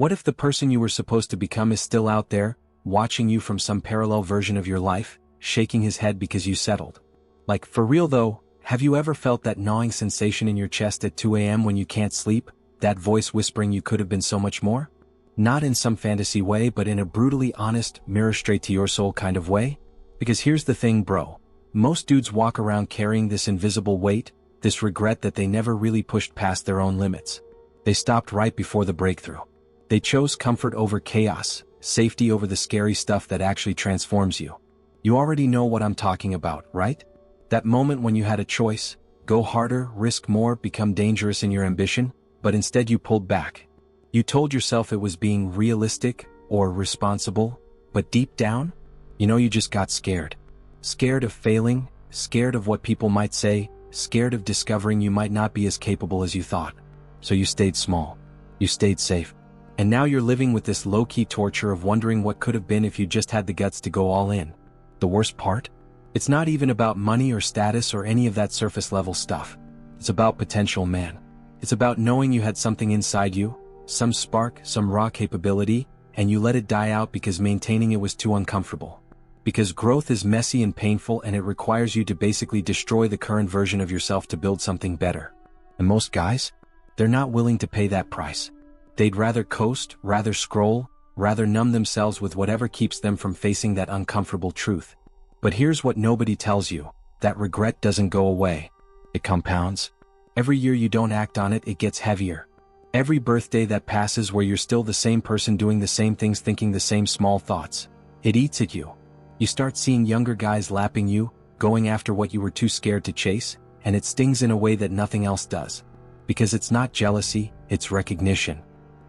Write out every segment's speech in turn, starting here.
What if the person you were supposed to become is still out there, watching you from some parallel version of your life, shaking his head because you settled? Like, for real though, have you ever felt that gnawing sensation in your chest at 2 a.m. when you can't sleep, that voice whispering you could have been so much more? Not in some fantasy way, but in a brutally honest, mirror straight to your soul kind of way? Because here's the thing, bro. Most dudes walk around carrying this invisible weight, this regret that they never really pushed past their own limits. They stopped right before the breakthrough. They chose comfort over chaos, safety over the scary stuff that actually transforms you. You already know what I'm talking about, right? That moment when you had a choice, go harder, risk more, become dangerous in your ambition, but instead you pulled back. You told yourself it was being realistic or responsible, but deep down, you just got scared. Scared of failing, scared of what people might say, scared of discovering you might not be as capable as you thought. So you stayed small. You stayed safe. And now you're living with this low-key torture of wondering what could have been if you just had the guts to go all in. The worst part? It's not even about money or status or any of that surface-level stuff. It's about potential, man. It's about knowing you had something inside you, some spark, some raw capability, and you let it die out because maintaining it was too uncomfortable. Because growth is messy and painful, and it requires you to basically destroy the current version of yourself to build something better. And most guys? They're not willing to pay that price. They'd rather coast, rather scroll, rather numb themselves with whatever keeps them from facing that uncomfortable truth. But here's what nobody tells you. That regret doesn't go away. It compounds. Every year you don't act on it, it gets heavier. Every birthday that passes where you're still the same person doing the same things, thinking the same small thoughts, it eats at you. You start seeing younger guys lapping you, going after what you were too scared to chase, and it stings in a way that nothing else does. Because it's not jealousy, it's recognition.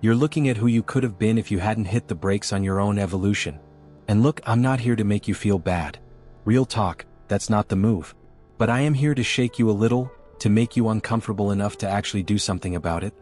You're looking at who you could have been if you hadn't hit the brakes on your own evolution. And look, I'm not here to make you feel bad. Real talk, that's not the move. But I am here to shake you a little, to make you uncomfortable enough to actually do something about it.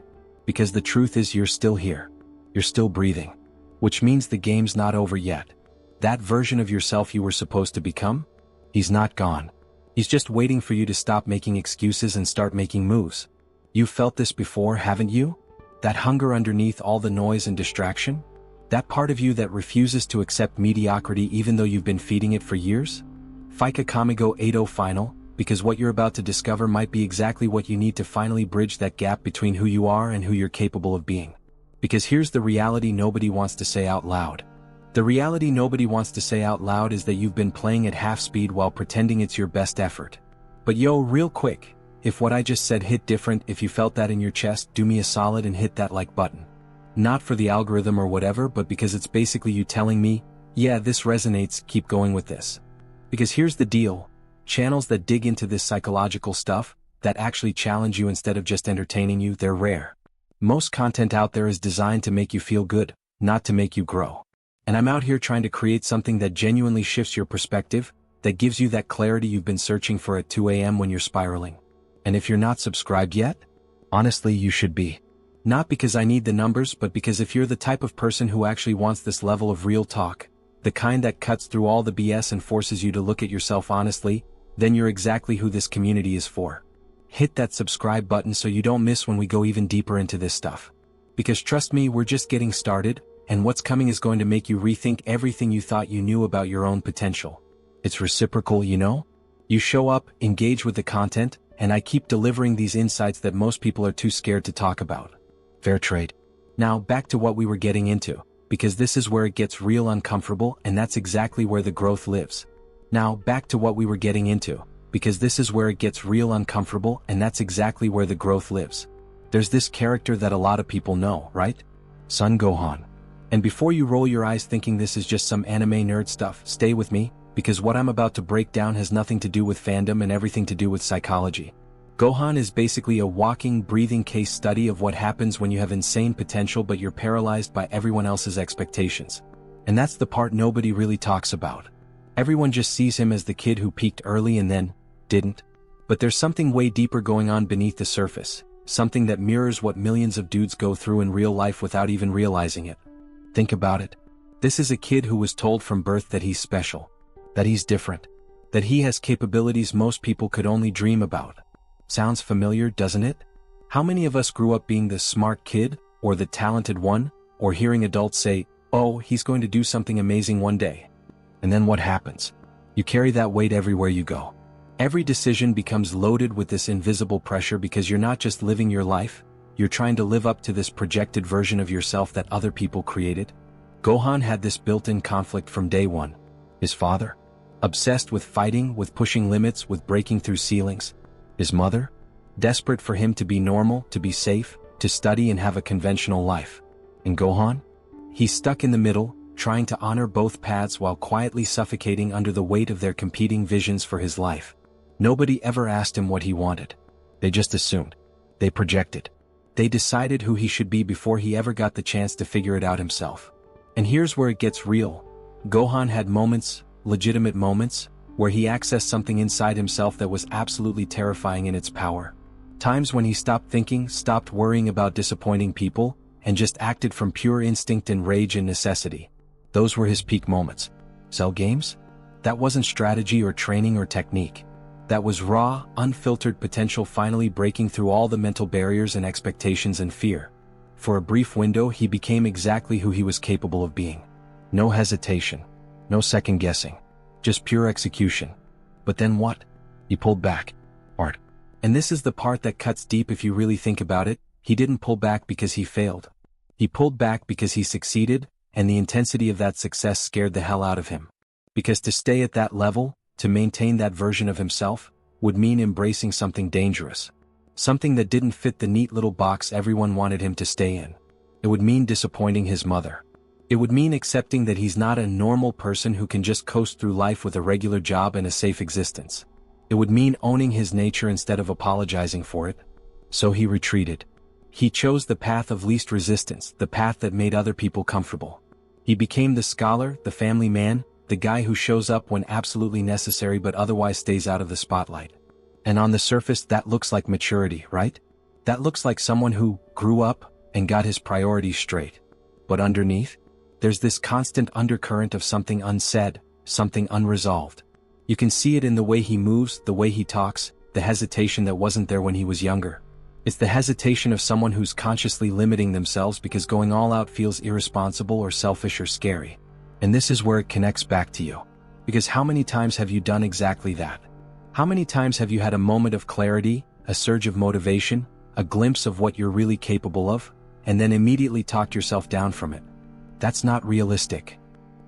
Because the truth is, you're still here. You're still breathing. Which means the game's not over yet. That version of yourself you were supposed to become? He's not gone. He's just waiting for you to stop making excuses and start making moves. You've felt this before, haven't you? That hunger underneath all the noise and distraction? That part of you that refuses to accept mediocrity even though you've been feeding it for years? Fika Kamigo 80 final, because what you're about to discover might be exactly what you need to finally bridge that gap between who you are and who you're capable of being. Because here's the reality nobody wants to say out loud. The reality nobody wants to say out loud is that you've been playing at half speed while pretending it's your best effort. But yo, real quick, if what I just said hit different, if you felt that in your chest, do me a solid and hit that like button. Not for the algorithm or whatever, but because it's basically you telling me, yeah, this resonates, keep going with this. Because here's the deal. Channels that dig into this psychological stuff, that actually challenge you instead of just entertaining you, they're rare. Most content out there is designed to make you feel good, not to make you grow. And I'm out here trying to create something that genuinely shifts your perspective, that gives you that clarity you've been searching for at 2 a.m. when you're spiraling. And if you're not subscribed yet, honestly, you should be. Not because I need the numbers, but because if you're the type of person who actually wants this level of real talk, the kind that cuts through all the BS and forces you to look at yourself honestly, then you're exactly who this community is for. Hit that subscribe button so you don't miss when we go even deeper into this stuff. Because trust me, we're just getting started, and what's coming is going to make you rethink everything you thought you knew about your own potential. It's reciprocal, you know? You show up, engage with the content, and I keep delivering these insights that most people are too scared to talk about. Fair trade. Now back to what we were getting into, because this is where it gets real uncomfortable, and that's exactly where the growth lives. Now back to what we were getting into, because this is where it gets real uncomfortable, and that's exactly where the growth lives. There's this character that a lot of people know, right? Son Gohan. And before you roll your eyes thinking this is just some anime nerd stuff, stay with me, because what I'm about to break down has nothing to do with fandom and everything to do with psychology. Gohan is basically a walking, breathing case study of what happens when you have insane potential but you're paralyzed by everyone else's expectations. And that's the part nobody really talks about. Everyone just sees him as the kid who peaked early and then didn't. But there's something way deeper going on beneath the surface, something that mirrors what millions of dudes go through in real life without even realizing it. Think about it. This is a kid who was told from birth that he's special, that he's different, that he has capabilities most people could only dream about. Sounds familiar, doesn't it? How many of us grew up being the smart kid, or the talented one, or hearing adults say, "Oh, he's going to do something amazing one day." And then what happens? You carry that weight everywhere you go. Every decision becomes loaded with this invisible pressure because you're not just living your life, you're trying to live up to this projected version of yourself that other people created. Gohan had this built-in conflict from day one. His father? Obsessed with fighting, with pushing limits, with breaking through ceilings. His mother? Desperate for him to be normal, to be safe, to study and have a conventional life. And Gohan? He's stuck in the middle, trying to honor both paths while quietly suffocating under the weight of their competing visions for his life. Nobody ever asked him what he wanted. They just assumed. They projected. They decided who he should be before he ever got the chance to figure it out himself. And here's where it gets real. Gohan had moments, legitimate moments, where he accessed something inside himself that was absolutely terrifying in its power. Times when he stopped thinking, stopped worrying about disappointing people, and just acted from pure instinct and rage and necessity. Those were his peak moments. Cell games? That wasn't strategy or training or technique. That was raw, unfiltered potential finally breaking through all the mental barriers and expectations and fear. For a brief window, he became exactly who he was capable of being. No hesitation. No second guessing. Just pure execution. But then what? He pulled back. Art. And this is the part that cuts deep if you really think about it. He didn't pull back because he failed. He pulled back because he succeeded, and the intensity of that success scared the hell out of him. Because to stay at that level, to maintain that version of himself, would mean embracing something dangerous. Something that didn't fit the neat little box everyone wanted him to stay in. It would mean disappointing his mother. It would mean accepting that he's not a normal person who can just coast through life with a regular job and a safe existence. It would mean owning his nature instead of apologizing for it. So he retreated. He chose the path of least resistance, the path that made other people comfortable. He became the scholar, the family man, the guy who shows up when absolutely necessary but otherwise stays out of the spotlight. And on the surface that looks like maturity, right? That looks like someone who grew up and got his priorities straight. But underneath, there's this constant undercurrent of something unsaid, something unresolved. You can see it in the way he moves, the way he talks, the hesitation that wasn't there when he was younger. It's the hesitation of someone who's consciously limiting themselves because going all out feels irresponsible or selfish or scary. And this is where it connects back to you. Because how many times have you done exactly that? How many times have you had a moment of clarity, a surge of motivation, a glimpse of what you're really capable of, and then immediately talked yourself down from it? That's not realistic.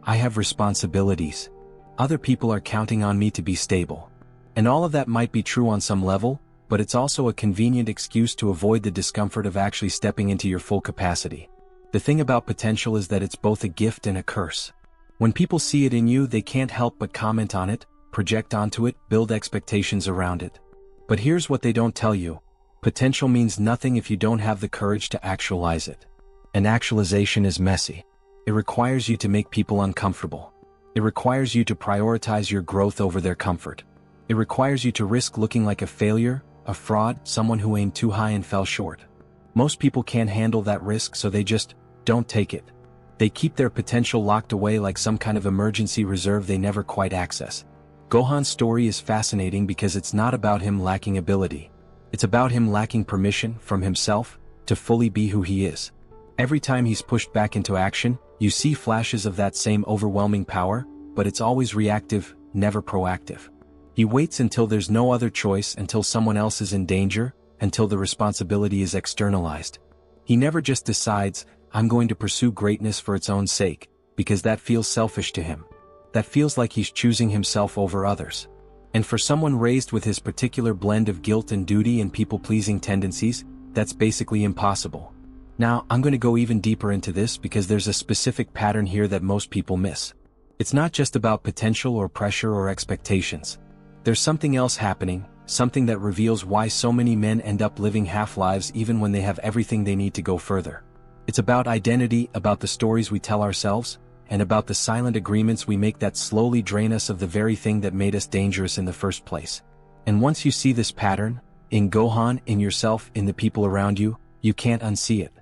I have responsibilities. Other people are counting on me to be stable. And all of that might be true on some level, but it's also a convenient excuse to avoid the discomfort of actually stepping into your full capacity. The thing about potential is that it's both a gift and a curse. When people see it in you, they can't help but comment on it, project onto it, build expectations around it. But here's what they don't tell you. Potential means nothing if you don't have the courage to actualize it. And actualization is messy. It requires you to make people uncomfortable. It requires you to prioritize your growth over their comfort. It requires you to risk looking like a failure, a fraud, someone who aimed too high and fell short. Most people can't handle that risk, so they just don't take it. They keep their potential locked away like some kind of emergency reserve they never quite access. Gohan's story is fascinating because it's not about him lacking ability. It's about him lacking permission from himself to fully be who he is. Every time he's pushed back into action, you see flashes of that same overwhelming power, but it's always reactive, never proactive. He waits until there's no other choice, until someone else is in danger, until the responsibility is externalized. He never just decides, I'm going to pursue greatness for its own sake, because that feels selfish to him. That feels like he's choosing himself over others. And for someone raised with his particular blend of guilt and duty and people-pleasing tendencies, that's basically impossible. Now, I'm going to go even deeper into this because there's a specific pattern here that most people miss. It's not just about potential or pressure or expectations. There's something else happening, something that reveals why so many men end up living half-lives even when they have everything they need to go further. It's about identity, about the stories we tell ourselves, and about the silent agreements we make that slowly drain us of the very thing that made us dangerous in the first place. And once you see this pattern, in Gohan, in yourself, in the people around you, you can't unsee it.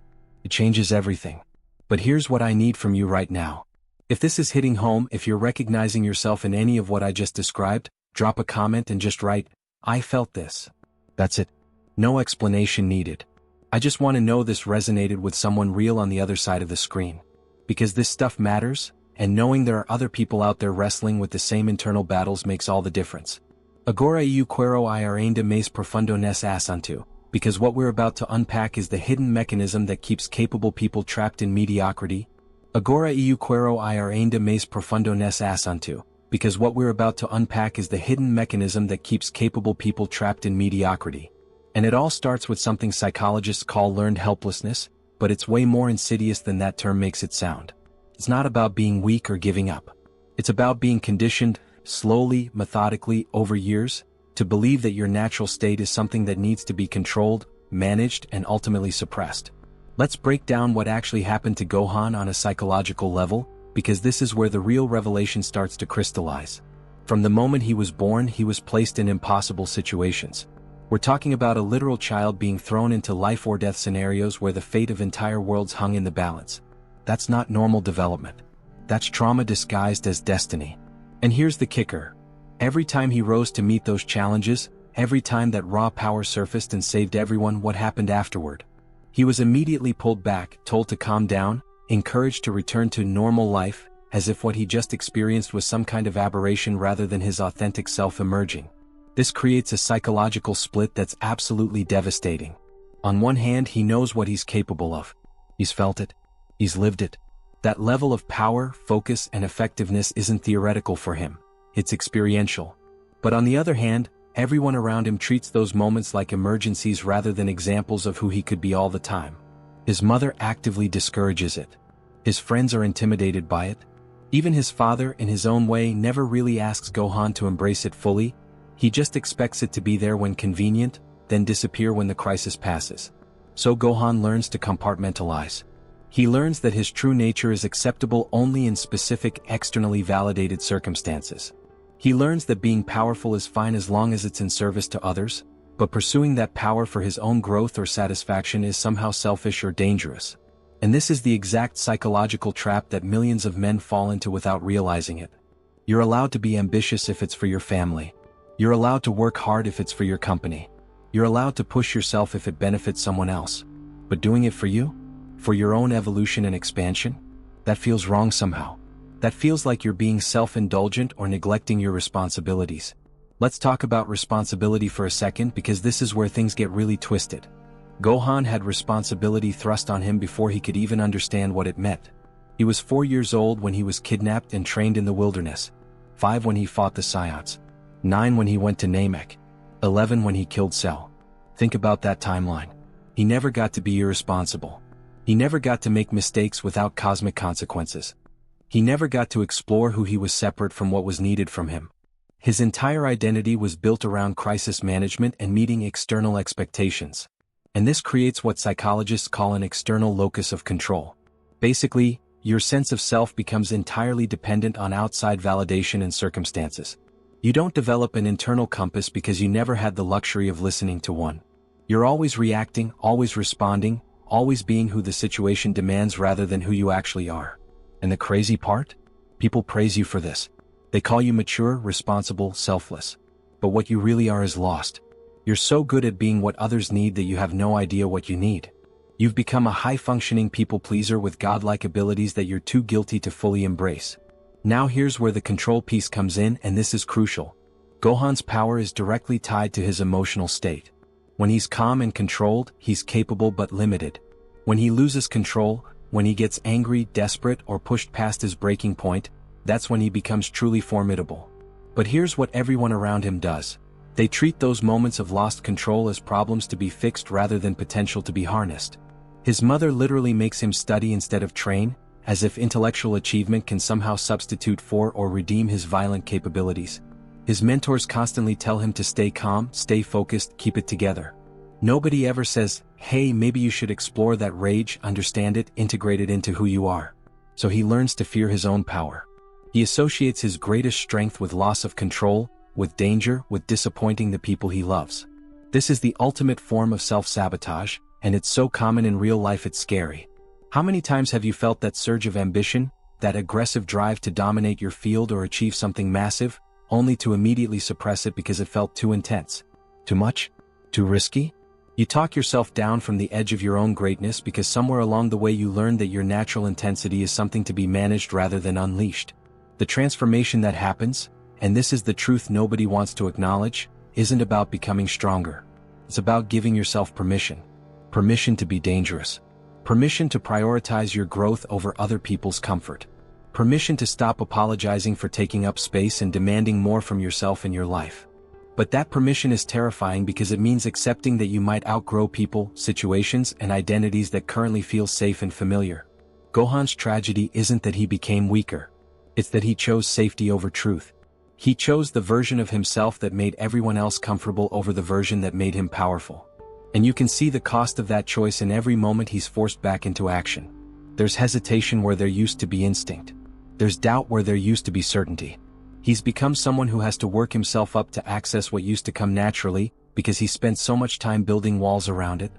It changes everything. But here's what I need from you right now. If this is hitting home, if you're recognizing yourself in any of what I just described, drop a comment and just write, I felt this. That's it. No explanation needed. I just want to know this resonated with someone real on the other side of the screen. Because this stuff matters, and knowing there are other people out there wrestling with the same internal battles makes all the difference. Agora eu quero ir ainda mais profundo nesse assunto, because what we're about to unpack is the hidden mechanism that keeps capable people trapped in mediocrity. Agora eu quero ir ainda mais profundo nesse assunto, because what we're about to unpack is the hidden mechanism that keeps capable people trapped in mediocrity. And it all starts with something psychologists call learned helplessness, but it's way more insidious than that term makes it sound. It's not about being weak or giving up. It's about being conditioned, slowly, methodically, over years, to believe that your natural state is something that needs to be controlled, managed, and ultimately suppressed. Let's break down what actually happened to Gohan on a psychological level, because this is where the real revelation starts to crystallize. From the moment he was born, he was placed in impossible situations. We're talking about a literal child being thrown into life or death scenarios where the fate of entire worlds hung in the balance. That's not normal development. That's trauma disguised as destiny. And here's the kicker. Every time he rose to meet those challenges, every time that raw power surfaced and saved everyone, what happened afterward? He was immediately pulled back, told to calm down, encouraged to return to normal life, as if what he just experienced was some kind of aberration rather than his authentic self emerging. This creates a psychological split that's absolutely devastating. On one hand, he knows what he's capable of. He's felt it. He's lived it. That level of power, focus, and effectiveness isn't theoretical for him. It's experiential. But on the other hand, everyone around him treats those moments like emergencies rather than examples of who he could be all the time. His mother actively discourages it. His friends are intimidated by it. Even his father, in his own way, never really asks Gohan to embrace it fully. He just expects it to be there when convenient, then disappear when the crisis passes. So Gohan learns to compartmentalize. He learns that his true nature is acceptable only in specific, externally validated circumstances. He learns that being powerful is fine as long as it's in service to others, but pursuing that power for his own growth or satisfaction is somehow selfish or dangerous. And this is the exact psychological trap that millions of men fall into without realizing it. You're allowed to be ambitious if it's for your family. You're allowed to work hard if it's for your company. You're allowed to push yourself if it benefits someone else. But doing it for you? For your own evolution and expansion? That feels wrong somehow. That feels like you're being self-indulgent or neglecting your responsibilities. Let's talk about responsibility for a second, because this is where things get really twisted. Gohan had responsibility thrust on him before he could even understand what it meant. He was 4 years old when he was kidnapped and trained in the wilderness. 5 when he fought the Saiyans. 9 when he went to Namek. 11 when he killed Cell. Think about that timeline. He never got to be irresponsible. He never got to make mistakes without cosmic consequences. He never got to explore who he was separate from what was needed from him. His entire identity was built around crisis management and meeting external expectations. And this creates what psychologists call an external locus of control. Basically, your sense of self becomes entirely dependent on outside validation and circumstances. You don't develop an internal compass because you never had the luxury of listening to one. You're always reacting, always responding, always being who the situation demands rather than who you actually are. And the crazy part? People praise you for this. They call you mature, responsible, selfless. But what you really are is lost. You're so good at being what others need that you have no idea what you need. You've become a high-functioning people pleaser with godlike abilities that you're too guilty to fully embrace. Now here's where the control piece comes in, and this is crucial. Gohan's power is directly tied to his emotional state. When he's calm and controlled, he's capable but limited. When he loses control, when he gets angry, desperate, or pushed past his breaking point, that's when he becomes truly formidable. But here's what everyone around him does. They treat those moments of lost control as problems to be fixed rather than potential to be harnessed. His mother literally makes him study instead of train, as if intellectual achievement can somehow substitute for or redeem his violent capabilities. His mentors constantly tell him to stay calm, stay focused, keep it together. Nobody ever says, hey, maybe you should explore that rage, understand it, integrate it into who you are. So he learns to fear his own power. He associates his greatest strength with loss of control, with danger, with disappointing the people he loves. This is the ultimate form of self-sabotage, and it's so common in real life it's scary. How many times have you felt that surge of ambition, that aggressive drive to dominate your field or achieve something massive, only to immediately suppress it because it felt too intense? Too much? Too risky? You talk yourself down from the edge of your own greatness because somewhere along the way you learned that your natural intensity is something to be managed rather than unleashed. The transformation that happens, and this is the truth nobody wants to acknowledge, isn't about becoming stronger. It's about giving yourself permission. Permission to be dangerous. Permission to prioritize your growth over other people's comfort. Permission to stop apologizing for taking up space and demanding more from yourself in your life. But that permission is terrifying because it means accepting that you might outgrow people, situations, and identities that currently feel safe and familiar. Gohan's tragedy isn't that he became weaker. It's that he chose safety over truth. He chose the version of himself that made everyone else comfortable over the version that made him powerful. And you can see the cost of that choice in every moment he's forced back into action. There's hesitation where there used to be instinct. There's doubt where there used to be certainty. He's become someone who has to work himself up to access what used to come naturally, because he spent so much time building walls around it.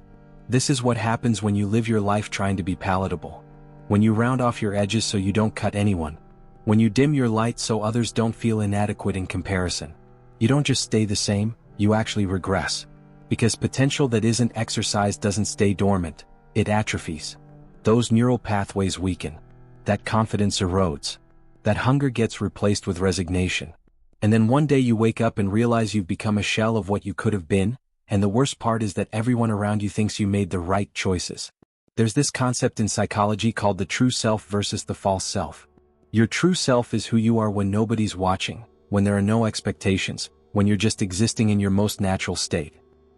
This is what happens when you live your life trying to be palatable. When you round off your edges so you don't cut anyone. When you dim your light so others don't feel inadequate in comparison. You don't just stay the same, you actually regress. Because potential that isn't exercised doesn't stay dormant, it atrophies. Those neural pathways weaken. That confidence erodes. That hunger gets replaced with resignation. And then one day you wake up and realize you've become a shell of what you could have been, and the worst part is that everyone around you thinks you made the right choices. There's this concept in psychology called the true self versus the false self. Your true self is who you are when nobody's watching, when there are no expectations, when you're just existing in your most natural state.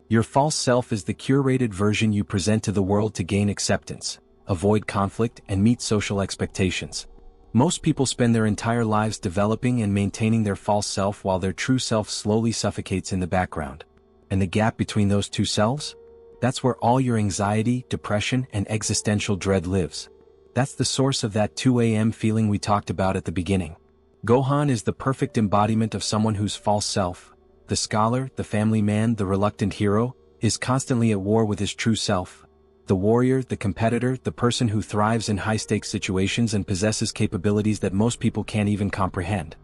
Your false self is the curated version you present to the world to gain acceptance, avoid conflict, and meet social expectations. Most people spend their entire lives developing and maintaining their false self while their true self slowly suffocates in the background. And the gap between those two selves? That's where all your anxiety, depression, and existential dread lives. That's the source of that 2 a.m. feeling we talked about at the beginning. Gohan is the perfect embodiment of someone whose false self, the scholar, the family man, the reluctant hero, is constantly at war with his true self. The warrior, the competitor, the person who thrives in high-stakes situations and possesses capabilities that most people can't even comprehend.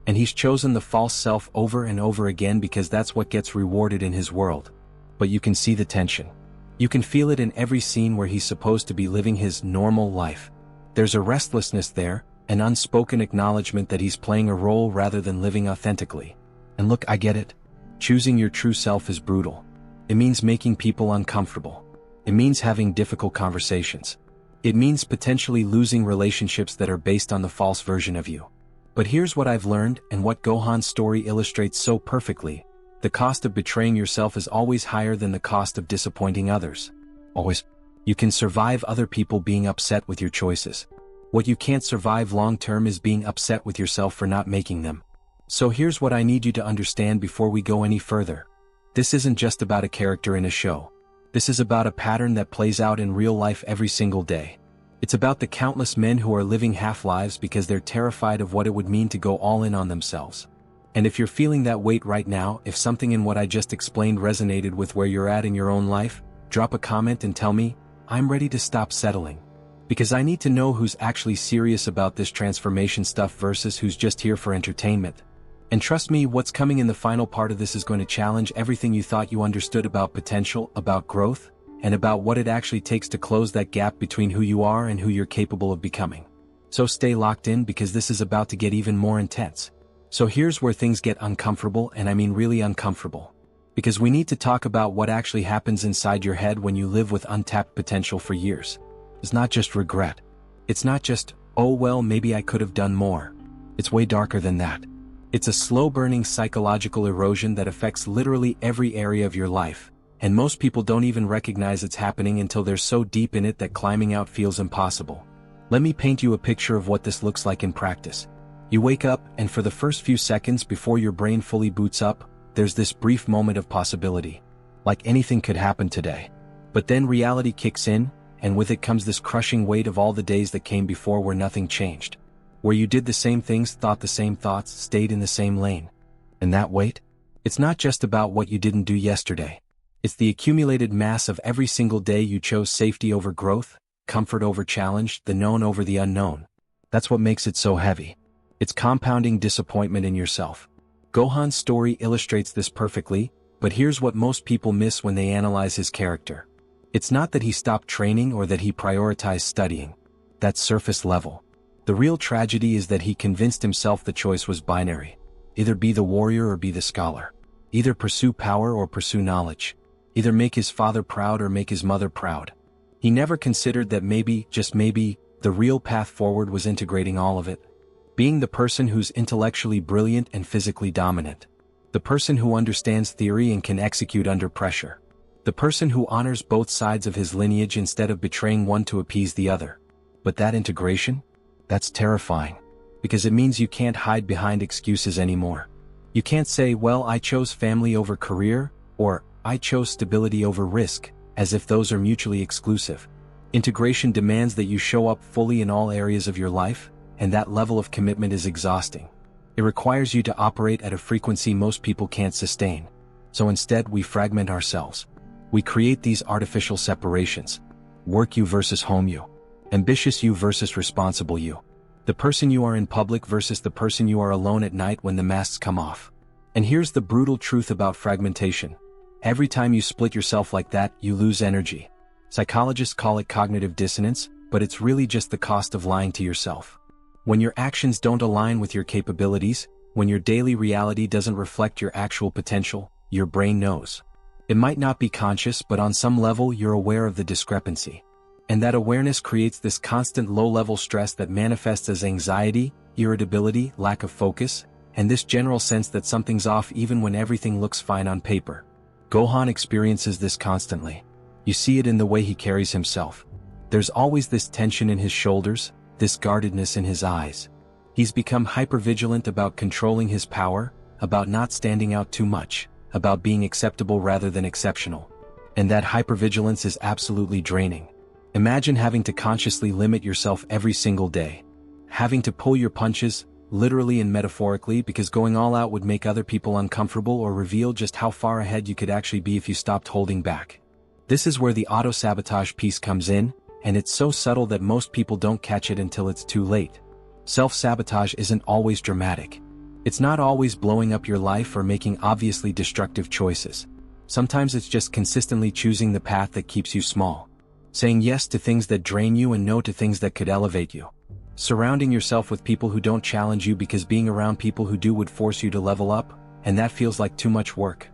And he's chosen the false self over and over again because that's what gets rewarded in his world. But you can see the tension. You can feel it in every scene where he's supposed to be living his normal life. There's a restlessness there, an unspoken acknowledgement that he's playing a role rather than living authentically. And look, I get it. Choosing your true self is brutal. It means making people uncomfortable. It means having difficult conversations. It means potentially losing relationships that are based on the false version of you. But here's what I've learned and what Gohan's story illustrates so perfectly. The cost of betraying yourself is always higher than the cost of disappointing others. Always. You can survive other people being upset with your choices. What you can't survive long-term is being upset with yourself for not making them. So here's what I need you to understand before we go any further. This isn't just about a character in a show. This is about a pattern that plays out in real life every single day. It's about the countless men who are living half-lives because they're terrified of what it would mean to go all in on themselves. And if you're feeling that weight right now, if something in what I just explained resonated with where you're at in your own life, drop a comment and tell me, I'm ready to stop settling. Because I need to know who's actually serious about this transformation stuff versus who's just here for entertainment. And trust me, what's coming in the final part of this is going to challenge everything you thought you understood about potential, about growth, and about what it actually takes to close that gap between who you are and who you're capable of becoming. So stay locked in because this is about to get even more intense. So here's where things get uncomfortable, and I mean really uncomfortable. Because we need to talk about what actually happens inside your head when you live with untapped potential for years. It's not just regret. It's not just, oh well, maybe I could have done more. It's way darker than that. It's a slow-burning psychological erosion that affects literally every area of your life, and most people don't even recognize it's happening until they're so deep in it that climbing out feels impossible. Let me paint you a picture of what this looks like in practice. You wake up, and for the first few seconds before your brain fully boots up, there's this brief moment of possibility. Like anything could happen today. But then reality kicks in, and with it comes this crushing weight of all the days that came before where nothing changed. Where you did the same things, thought the same thoughts, stayed in the same lane. And that weight? It's not just about what you didn't do yesterday. It's the accumulated mass of every single day you chose safety over growth, comfort over challenge, the known over the unknown. That's what makes it so heavy. It's compounding disappointment in yourself. Gohan's story illustrates this perfectly, But here's what most people miss when they analyze his character. It's not that he stopped training or that he prioritized studying. That's surface level. The real tragedy is that he convinced himself the choice was binary. Either be the warrior or be the scholar. Either pursue power or pursue knowledge. Either make his father proud or make his mother proud. He never considered that maybe, just maybe, the real path forward was integrating all of it. Being the person who's intellectually brilliant and physically dominant. The person who understands theory and can execute under pressure. The person who honors both sides of his lineage instead of betraying one to appease the other. But that integration? That's terrifying. Because it means you can't hide behind excuses anymore. You can't say, well, I chose family over career, or I chose stability over risk, as if those are mutually exclusive. Integration demands that you show up fully in all areas of your life, and that level of commitment is exhausting. It requires you to operate at a frequency most people can't sustain. So instead, we fragment ourselves. We create these artificial separations. Work you versus home you. Ambitious you versus responsible you. The person you are in public versus the person you are alone at night when the masks come off. And here's the brutal truth about fragmentation. Every time you split yourself like that, you lose energy. Psychologists call it cognitive dissonance, but it's really just the cost of lying to yourself. When your actions don't align with your capabilities, when your daily reality doesn't reflect your actual potential, your brain knows. It might not be conscious, but on some level you're aware of the discrepancy. And that awareness creates this constant low-level stress that manifests as anxiety, irritability, lack of focus, and this general sense that something's off even when everything looks fine on paper. Gohan experiences this constantly. You see it in the way he carries himself. There's always this tension in his shoulders, this guardedness in his eyes. He's become hypervigilant about controlling his power, about not standing out too much, about being acceptable rather than exceptional. And that hypervigilance is absolutely draining. Imagine having to consciously limit yourself every single day. Having to pull your punches, literally and metaphorically, because going all out would make other people uncomfortable or reveal just how far ahead you could actually be if you stopped holding back. This is where the auto-sabotage piece comes in, and it's so subtle that most people don't catch it until it's too late. Self-sabotage isn't always dramatic. It's not always blowing up your life or making obviously destructive choices. Sometimes it's just consistently choosing the path that keeps you small. Saying yes to things that drain you and no to things that could elevate you. Surrounding yourself with people who don't challenge you because being around people who do would force you to level up, and that feels like too much work.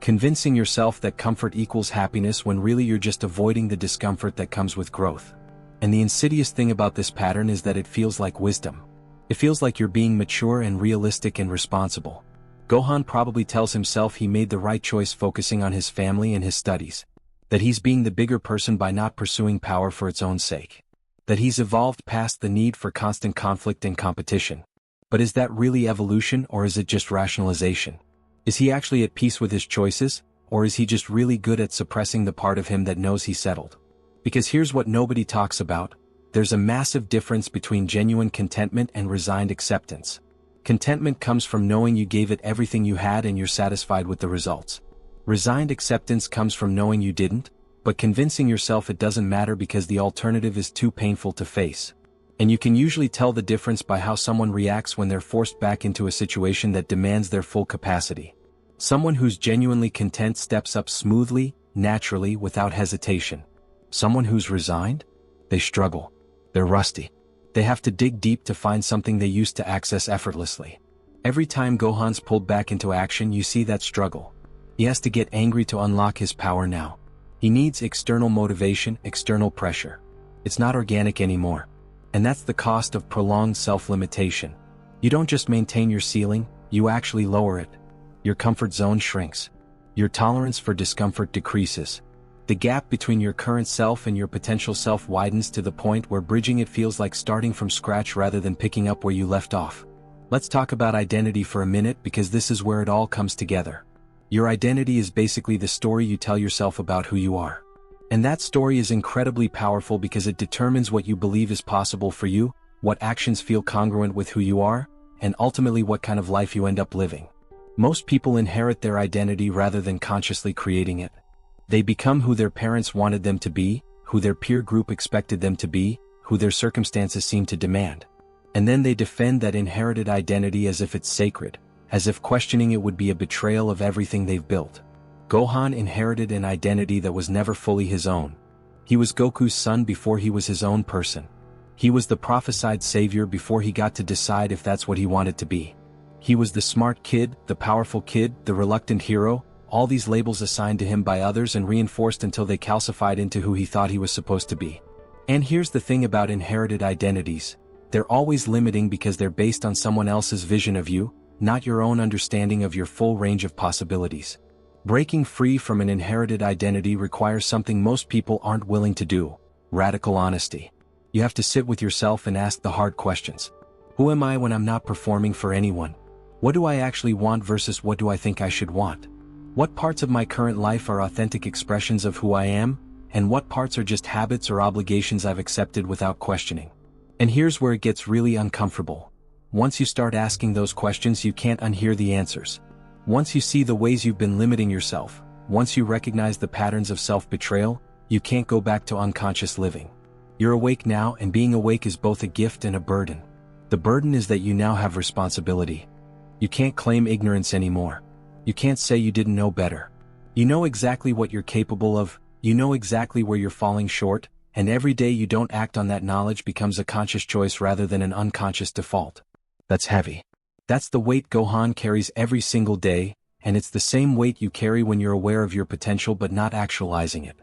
Convincing yourself that comfort equals happiness when really you're just avoiding the discomfort that comes with growth. And the insidious thing about this pattern is that it feels like wisdom. It feels like you're being mature and realistic and responsible. Gohan probably tells himself he made the right choice focusing on his family and his studies. That he's being the bigger person by not pursuing power for its own sake. That he's evolved past the need for constant conflict and competition. But is that really evolution, or is it just rationalization? Is he actually at peace with his choices, or is he just really good at suppressing the part of him that knows he's settled? Because here's what nobody talks about. There's a massive difference between genuine contentment and resigned acceptance. Contentment comes from knowing you gave it everything you had and you're satisfied with the results. Resigned acceptance comes from knowing you didn't, but convincing yourself it doesn't matter because the alternative is too painful to face. And you can usually tell the difference by how someone reacts when they're forced back into a situation that demands their full capacity. Someone who's genuinely content steps up smoothly, naturally, without hesitation. Someone who's resigned? They struggle. They're rusty. They have to dig deep to find something they used to access effortlessly. Every time Gohan's pulled back into action, you see that struggle. He has to get angry to unlock his power now. He needs external motivation, external pressure. It's not organic anymore. And that's the cost of prolonged self-limitation. You don't just maintain your ceiling, you actually lower it. Your comfort zone shrinks. Your tolerance for discomfort decreases. The gap between your current self and your potential self widens to the point where bridging it feels like starting from scratch rather than picking up where you left off. Let's talk about identity for a minute, because this is where it all comes together. Your identity is basically the story you tell yourself about who you are. And that story is incredibly powerful because it determines what you believe is possible for you, what actions feel congruent with who you are, and ultimately what kind of life you end up living. Most people inherit their identity rather than consciously creating it. They become who their parents wanted them to be, who their peer group expected them to be, who their circumstances seem to demand. And then they defend that inherited identity as if it's sacred, as if questioning it would be a betrayal of everything they've built. Gohan inherited an identity that was never fully his own. He was Goku's son before he was his own person. He was the prophesied savior before he got to decide if that's what he wanted to be. He was the smart kid, the powerful kid, the reluctant hero, all these labels assigned to him by others and reinforced until they calcified into who he thought he was supposed to be. And here's the thing about inherited identities. They're always limiting because they're based on someone else's vision of you, not your own understanding of your full range of possibilities. Breaking free from an inherited identity requires something most people aren't willing to do: radical honesty. You have to sit with yourself and ask the hard questions. Who am I when I'm not performing for anyone? What do I actually want versus what do I think I should want? What parts of my current life are authentic expressions of who I am, and what parts are just habits or obligations I've accepted without questioning? And here's where it gets really uncomfortable. Once you start asking those questions, you can't unhear the answers. Once you see the ways you've been limiting yourself, once you recognize the patterns of self-betrayal, you can't go back to unconscious living. You're awake now, and being awake is both a gift and a burden. The burden is that you now have responsibility. You can't claim ignorance anymore. You can't say you didn't know better. You know exactly what you're capable of, you know exactly where you're falling short, and every day you don't act on that knowledge becomes a conscious choice rather than an unconscious default. That's heavy. That's the weight Gohan carries every single day, and it's the same weight you carry when you're aware of your potential but not actualizing it.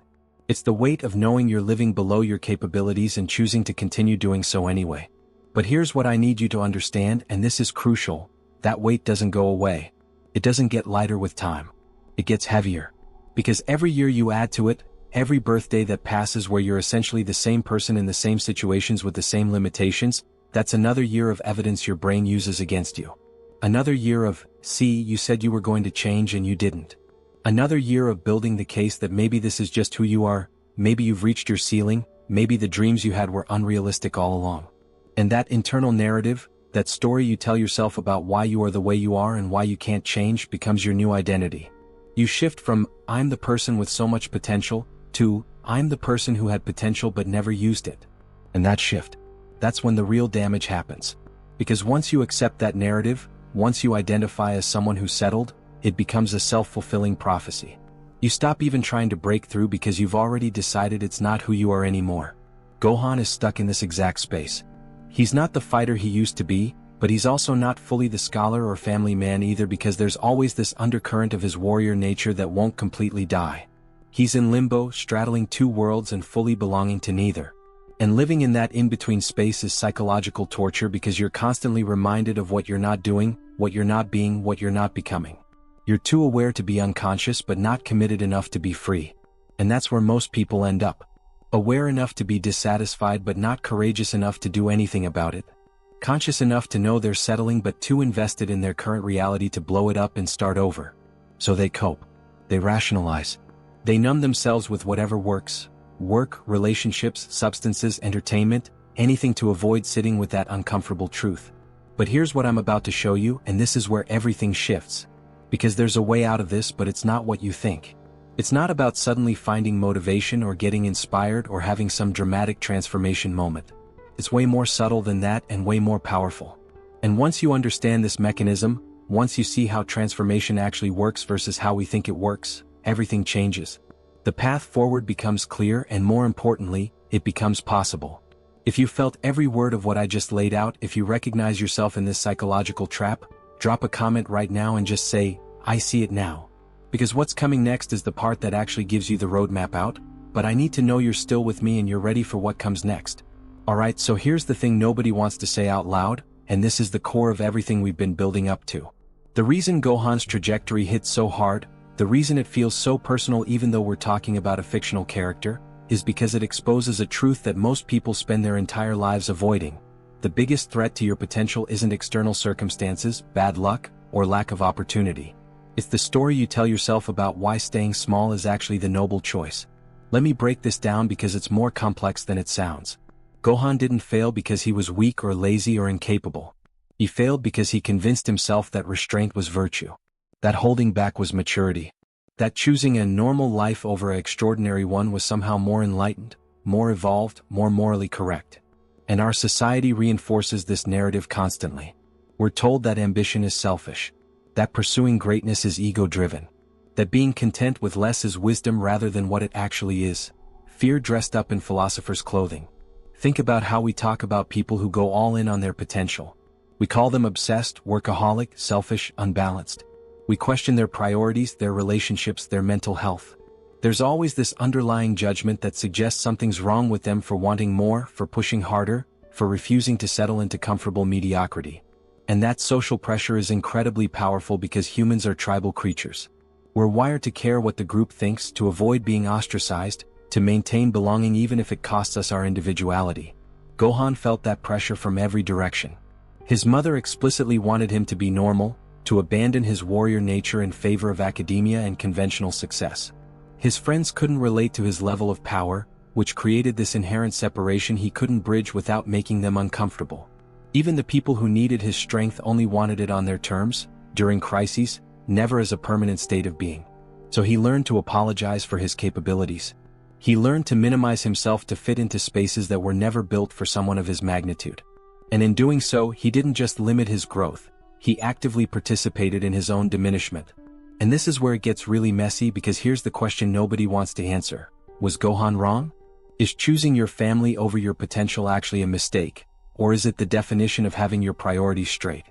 It's the weight of knowing you're living below your capabilities and choosing to continue doing so anyway. But here's what I need you to understand, and this is crucial: that weight doesn't go away. It doesn't get lighter with time. It gets heavier. Because every year you add to it, every birthday that passes where you're essentially the same person in the same situations with the same limitations, that's another year of evidence your brain uses against you. Another year of, see, you said you were going to change and you didn't. Another year of building the case that maybe this is just who you are, maybe you've reached your ceiling, maybe the dreams you had were unrealistic all along. And that internal narrative, that story you tell yourself about why you are the way you are and why you can't change, becomes your new identity. You shift from, I'm the person with so much potential, to, I'm the person who had potential but never used it. And that shift, that's when the real damage happens. Because once you accept that narrative, once you identify as someone who settled, it becomes a self-fulfilling prophecy. You stop even trying to break through because you've already decided it's not who you are anymore. Gohan is stuck in this exact space. He's not the fighter he used to be, but he's also not fully the scholar or family man either, because there's always this undercurrent of his warrior nature that won't completely die. He's in limbo, straddling two worlds and fully belonging to neither. And living in that in-between space is psychological torture because you're constantly reminded of what you're not doing, what you're not being, what you're not becoming. You're too aware to be unconscious but not committed enough to be free. And that's where most people end up. Aware enough to be dissatisfied but not courageous enough to do anything about it. Conscious enough to know they're settling but too invested in their current reality to blow it up and start over. So they cope. They rationalize. They numb themselves with whatever works. Work, relationships, substances, entertainment, anything to avoid sitting with that uncomfortable truth. But here's what I'm about to show you, and this is where everything shifts. Because there's a way out of this, but it's not what you think. It's not about suddenly finding motivation or getting inspired or having some dramatic transformation moment. It's way more subtle than that and way more powerful. And once you understand this mechanism, once you see how transformation actually works versus how we think it works, everything changes. The path forward becomes clear, and more importantly, it becomes possible. If you felt every word of what I just laid out, if you recognize yourself in this psychological trap, drop a comment right now and just say, I see it now. Because what's coming next is the part that actually gives you the roadmap out, but I need to know you're still with me and you're ready for what comes next. Alright, so here's the thing nobody wants to say out loud, and this is the core of everything we've been building up to. The reason Gohan's trajectory hits so hard, the reason it feels so personal even though we're talking about a fictional character, is because it exposes a truth that most people spend their entire lives avoiding. The biggest threat to your potential isn't external circumstances, bad luck, or lack of opportunity. It's the story you tell yourself about why staying small is actually the noble choice. Let me break this down because it's more complex than it sounds. Gohan didn't fail because he was weak or lazy or incapable. He failed because he convinced himself that restraint was virtue. That holding back was maturity. That choosing a normal life over an extraordinary one was somehow more enlightened, more evolved, more morally correct. And our society reinforces this narrative constantly. We're told that ambition is selfish, that pursuing greatness is ego-driven, That being content with less is wisdom rather than what it actually is. Fear dressed up in philosopher's clothing. Think about how we talk about people who go all in on their potential. We call them obsessed, workaholic, selfish, unbalanced. We question their priorities, their relationships, their mental health. There's always this underlying judgment that suggests something's wrong with them for wanting more, for pushing harder, for refusing to settle into comfortable mediocrity. And that social pressure is incredibly powerful because humans are tribal creatures. We're wired to care what the group thinks, to avoid being ostracized, to maintain belonging even if it costs us our individuality. Gohan felt that pressure from every direction. His mother explicitly wanted him to be normal, to abandon his warrior nature in favor of academia and conventional success. His friends couldn't relate to his level of power, which created this inherent separation he couldn't bridge without making them uncomfortable. Even the people who needed his strength only wanted it on their terms, during crises, never as a permanent state of being. So he learned to apologize for his capabilities. He learned to minimize himself to fit into spaces that were never built for someone of his magnitude. And in doing so, he didn't just limit his growth, he actively participated in his own diminishment. And this is where it gets really messy, because here's the question nobody wants to answer. Was Gohan wrong? Is choosing your family over your potential actually a mistake, or is it the definition of having your priorities straight?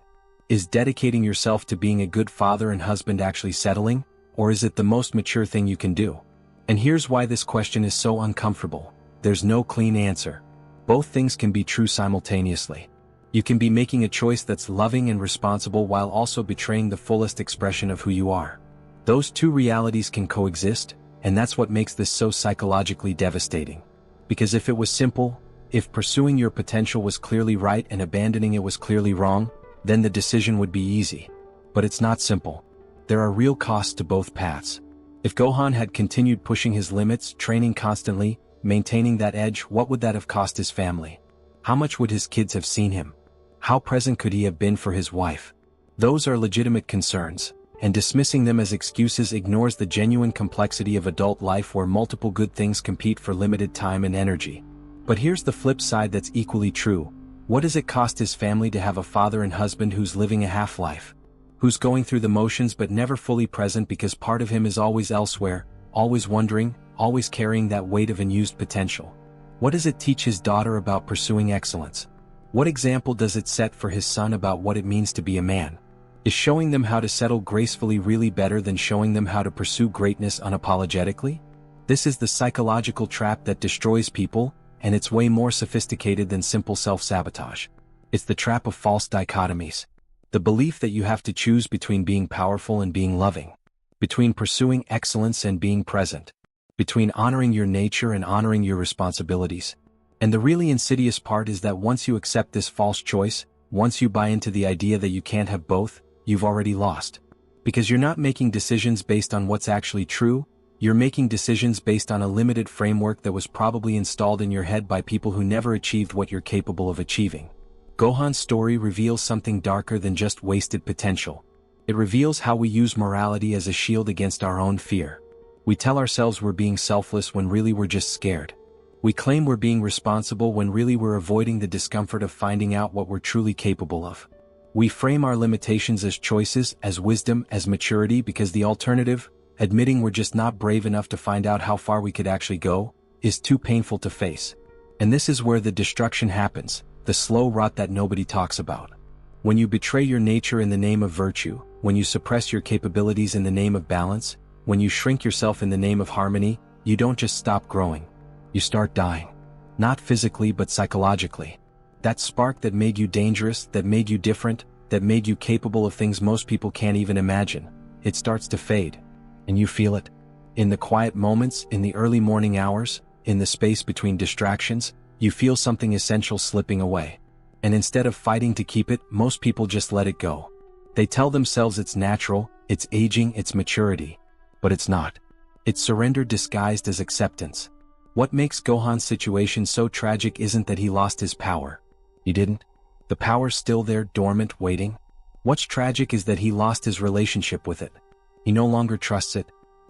Is dedicating yourself to being a good father and husband actually settling, or is it the most mature thing you can do? And here's why this question is so uncomfortable. There's no clean answer. Both things can be true simultaneously. You can be making a choice that's loving and responsible while also betraying the fullest expression of who you are. Those two realities can coexist, and that's what makes this so psychologically devastating. Because if it was simple, if pursuing your potential was clearly right and abandoning it was clearly wrong, then the decision would be easy. But it's not simple. There are real costs to both paths. If Gohan had continued pushing his limits, training constantly, maintaining that edge, what would that have cost his family? How much would his kids have seen him? How present could he have been for his wife? Those are legitimate concerns, and dismissing them as excuses ignores the genuine complexity of adult life where multiple good things compete for limited time and energy. But here's the flip side that's equally true. What does it cost his family to have a father and husband who's living a half-life? Who's going through the motions but never fully present because part of him is always elsewhere, always wondering, always carrying that weight of unused potential? What does it teach his daughter about pursuing excellence? What example does it set for his son about what it means to be a man? Is showing them how to settle gracefully really better than showing them how to pursue greatness unapologetically? This is the psychological trap that destroys people, and it's way more sophisticated than simple self-sabotage. It's the trap of false dichotomies. The belief that you have to choose between being powerful and being loving, between pursuing excellence and being present, between honoring your nature and honoring your responsibilities. And the really insidious part is that once you accept this false choice, once you buy into the idea that you can't have both, you've already lost. Because you're not making decisions based on what's actually true, you're making decisions based on a limited framework that was probably installed in your head by people who never achieved what you're capable of achieving. Gohan's story reveals something darker than just wasted potential. It reveals how we use morality as a shield against our own fear. We tell ourselves we're being selfless when really we're just scared. We claim we're being responsible when really we're avoiding the discomfort of finding out what we're truly capable of. We frame our limitations as choices, as wisdom, as maturity, because the alternative, admitting we're just not brave enough to find out how far we could actually go, is too painful to face. And this is where the destruction happens, the slow rot that nobody talks about. When you betray your nature in the name of virtue, when you suppress your capabilities in the name of balance, when you shrink yourself in the name of harmony, you don't just stop growing. You start dying. Not physically but psychologically. That spark that made you dangerous, that made you different, that made you capable of things most people can't even imagine, it starts to fade. And you feel it. In the quiet moments, in the early morning hours, in the space between distractions, you feel something essential slipping away. And instead of fighting to keep it, most people just let it go. They tell themselves it's natural, it's aging, it's maturity. But it's not. It's surrender disguised as acceptance. What makes Gohan's situation so tragic isn't that he lost his power. He didn't. The power's still there, dormant, waiting. What's tragic is that he lost his relationship with it. He no longer trusts it.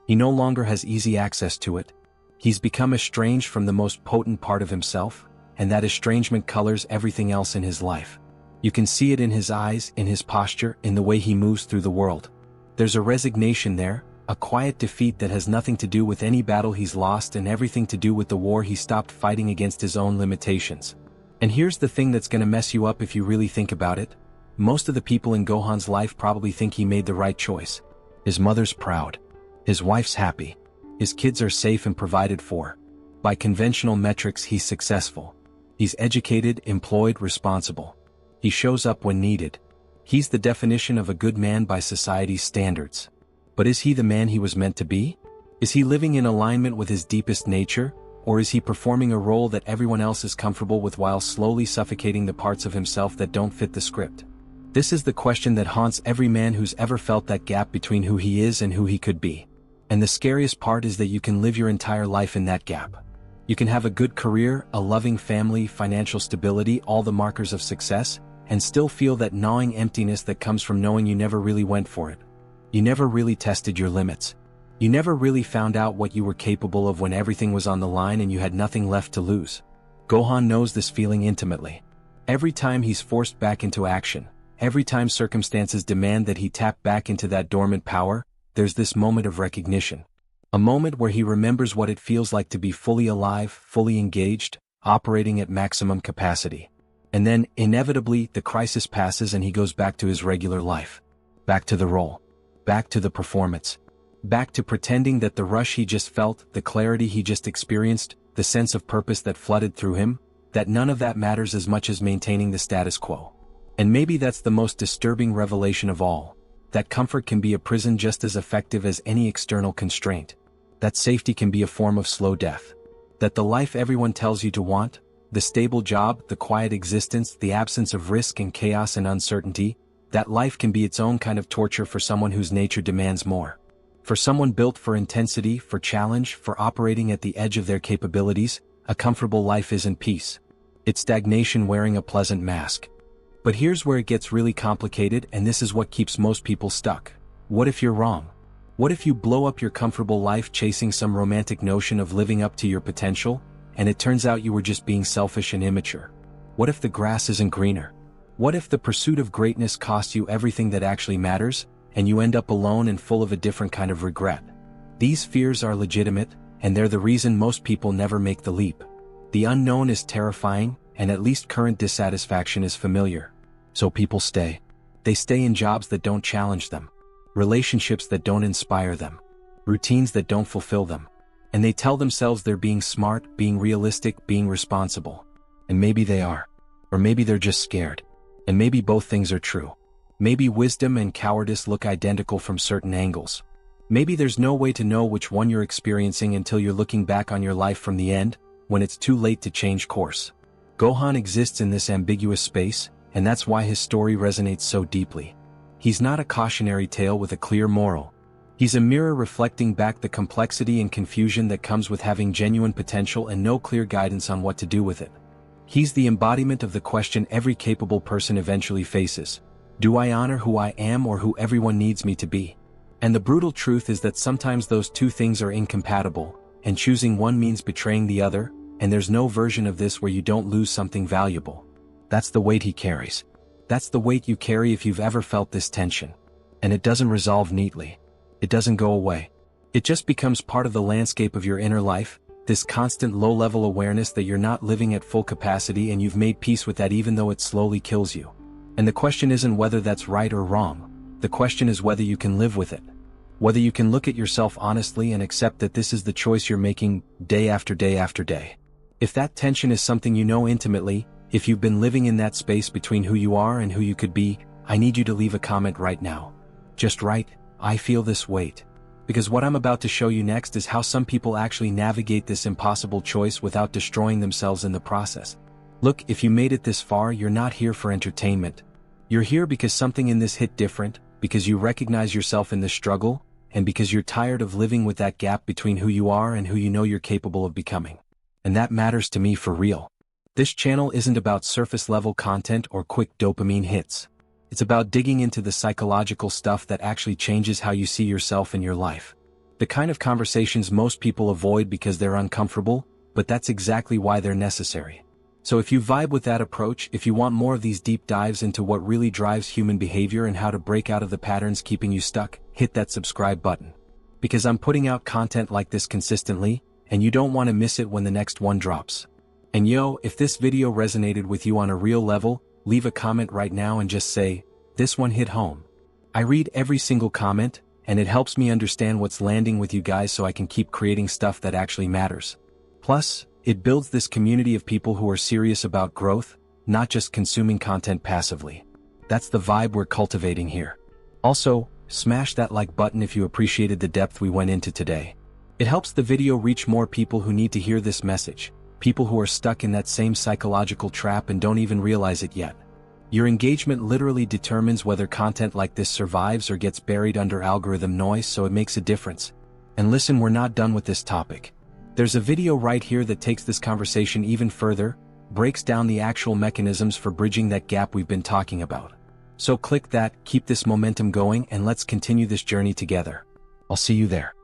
He no longer has easy access to it. He's become estranged from the most potent part of himself, and that estrangement colors everything else in his life. You can see it in his eyes, in his posture, in the way he moves through the world. There's a resignation there, A quiet defeat that has nothing to do with any battle he's lost and everything to do with the war he stopped fighting against his own limitations. And here's the thing that's gonna mess you up if you really think about it. Most of the people in Gohan's life probably think he made the right choice. His mother's proud. His wife's happy. His kids are safe and provided for. By conventional metrics, he's successful. He's educated, employed, responsible. He shows up when needed. He's the definition of a good man by society's standards. But is he the man he was meant to be? Is he living in alignment with his deepest nature, or is he performing a role that everyone else is comfortable with while slowly suffocating the parts of himself that don't fit the script? This is the question that haunts every man who's ever felt that gap between who he is and who he could be. And the scariest part is that you can live your entire life in that gap. You can have a good career, a loving family, financial stability, all the markers of success, and still feel that gnawing emptiness that comes from knowing you never really went for it. You never really tested your limits. You never really found out what you were capable of when everything was on the line and you had nothing left to lose. Gohan knows this feeling intimately. Every time he's forced back into action, every time circumstances demand that he tap back into that dormant power, there's this moment of recognition. A moment where he remembers what it feels like to be fully alive, fully engaged, operating at maximum capacity. And then, inevitably, the crisis passes and he goes back to his regular life. Back to the role. Back to the performance. Back to pretending that the rush he just felt, the clarity he just experienced, the sense of purpose that flooded through him, that none of that matters as much as maintaining the status quo. And maybe that's the most disturbing revelation of all. That comfort can be a prison just as effective as any external constraint. That safety can be a form of slow death. That the life everyone tells you to want, the stable job, the quiet existence, the absence of risk and chaos and uncertainty, that life can be its own kind of torture for someone whose nature demands more. For someone built for intensity, for challenge, for operating at the edge of their capabilities, a comfortable life isn't peace. It's stagnation wearing a pleasant mask. But here's where it gets really complicated, and this is what keeps most people stuck. What if you're wrong? What if you blow up your comfortable life chasing some romantic notion of living up to your potential, and it turns out you were just being selfish and immature? What if the grass isn't greener? What if the pursuit of greatness costs you everything that actually matters, and you end up alone and full of a different kind of regret? These fears are legitimate, and they're the reason most people never make the leap. The unknown is terrifying, and at least current dissatisfaction is familiar. So people stay. They stay in jobs that don't challenge them. Relationships that don't inspire them. Routines that don't fulfill them. And they tell themselves they're being smart, being realistic, being responsible. And maybe they are. Or maybe they're just scared. And maybe both things are true. Maybe wisdom and cowardice look identical from certain angles. Maybe there's no way to know which one you're experiencing until you're looking back on your life from the end, when it's too late to change course. Gohan exists in this ambiguous space, and that's why his story resonates so deeply. He's not a cautionary tale with a clear moral. He's a mirror reflecting back the complexity and confusion that comes with having genuine potential and no clear guidance on what to do with it. He's the embodiment of the question every capable person eventually faces. Do I honor who I am or who everyone needs me to be? And the brutal truth is that sometimes those two things are incompatible, and choosing one means betraying the other, and there's no version of this where you don't lose something valuable. That's the weight he carries. That's the weight you carry if you've ever felt this tension. And it doesn't resolve neatly. It doesn't go away. It just becomes part of the landscape of your inner life, this constant low-level awareness that you're not living at full capacity and you've made peace with that even though it slowly kills you. And the question isn't whether that's right or wrong. The question is whether you can live with it. Whether you can look at yourself honestly and accept that this is the choice you're making day after day after day. If that tension is something you know intimately, if you've been living in that space between who you are and who you could be, I need you to leave a comment right now. Just write, I feel this weight. Because what I'm about to show you next is how some people actually navigate this impossible choice without destroying themselves in the process. Look, if you made it this far, you're not here for entertainment. You're here because something in this hit different, because you recognize yourself in this struggle, and because you're tired of living with that gap between who you are and who you know you're capable of becoming. And that matters to me for real. This channel isn't about surface-level content or quick dopamine hits. It's about digging into the psychological stuff that actually changes how you see yourself and your life. The kind of conversations most people avoid because they're uncomfortable, but that's exactly why they're necessary. So if you vibe with that approach, if you want more of these deep dives into what really drives human behavior and how to break out of the patterns keeping you stuck, hit that subscribe button. because I'm putting out content like this consistently, and you don't want to miss it when the next one drops. And yo, if this video resonated with you on a real level, leave a comment right now and just say, "This one hit home." I read every single comment, and it helps me understand what's landing with you guys so I can keep creating stuff that actually matters. Plus, it builds this community of people who are serious about growth, not just consuming content passively. That's the vibe we're cultivating here. Also, smash that like button if you appreciated the depth we went into today. It helps the video reach more people who need to hear this message, people who are stuck in that same psychological trap and don't even realize it yet. Your engagement literally determines whether content like this survives or gets buried under algorithm noise, so it makes a difference. And listen, we're not done with this topic. There's a video right here that takes this conversation even further, breaks down the actual mechanisms for bridging that gap we've been talking about. So click that, keep this momentum going, and let's continue this journey together. I'll see you there.